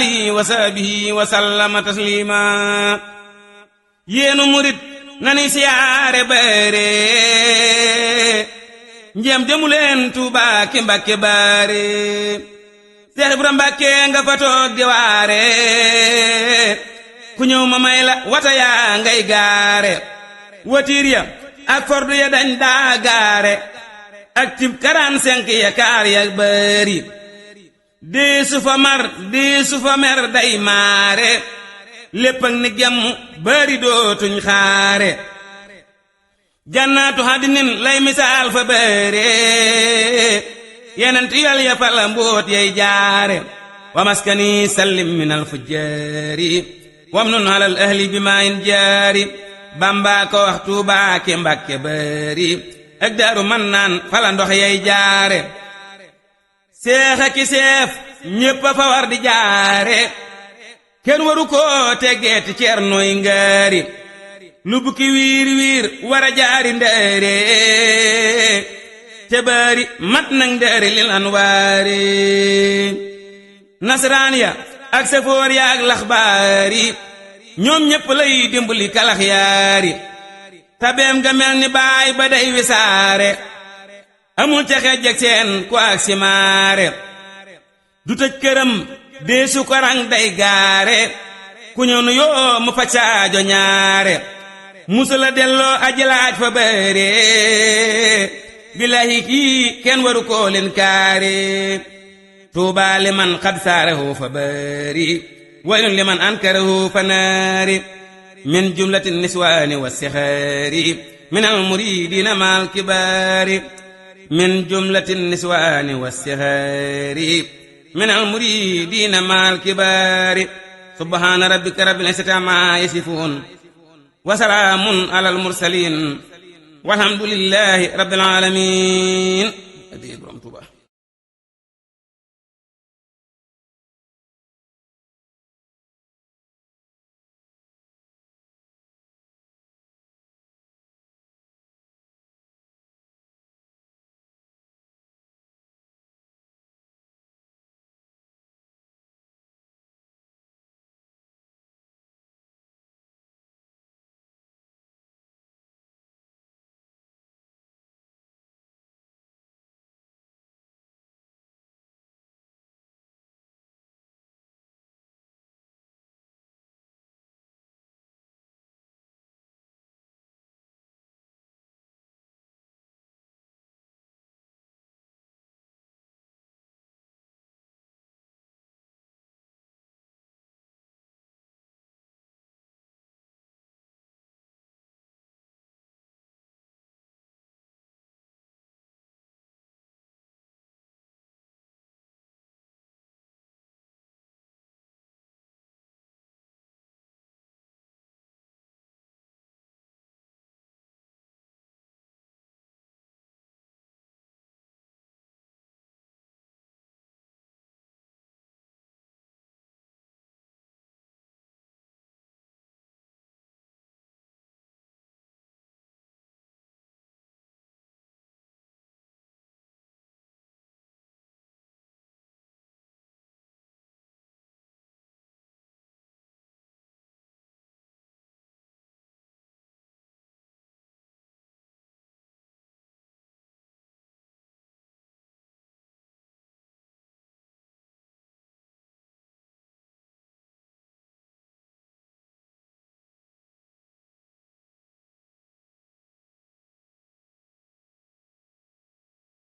alihi wa sahbihi wa sallama taslima yéenu murit nani siyaare bare njéem jëmuleen Tuubaa ki Mbàkke baare Seex Ibra Mbàkke nga fa toog di waare ku ñëw ma may la wata yaa ngay gaare watiir ya ak fordu ya dañ daa gaare ak tib 45 ya kaar ya bëri diisu fa mar diisu fa mer day maare lépp ak ni gemm bëri dootuñ xaare jannaatu hadinin lay misaal fa bëre yenent yal ya fa la mboot yay jaare wa maskani sallim min al fujjaari wamnun alal ahli bi ma in jaari Bamba ko wax Tuubaa ki Mbàkke bëri ak Daaru Mannaan fa la ndox yay jaare seex aki seef ñépp fa war di jaare kenn waru ko teggeeti Ceernoy Ngaari lu bukki wiir wiir wara jaari ndëre te bëri mat nang ndëre lil anwaari nasraan ya ak safoor ya ak laxbaari ñoom ñépp lay dimbali kalax yaari tabeem ga mel ni baay ba day wisaare amul ca xeej ak seen ku ak simaare du tëj këram deesu ko rang day gaare ku ñëw nu yoo mu fa caajo ñaare musula delloo aji laaj fa bëre billahi kii kenn waru koo leen kaare Tuubaa liman xad saarahu fa bëri waylun liman ankarahu fa naari min jumlati niswaani wa sixaari min al muridiina maal kibaari min jumlati niswaani wa sixaari min al muridiina maal kibaari subhaana rabbika rabbil izzati ammaa yasifuun wa salaamun alal mursaliin walhamdulillahi rabbil aalamiin.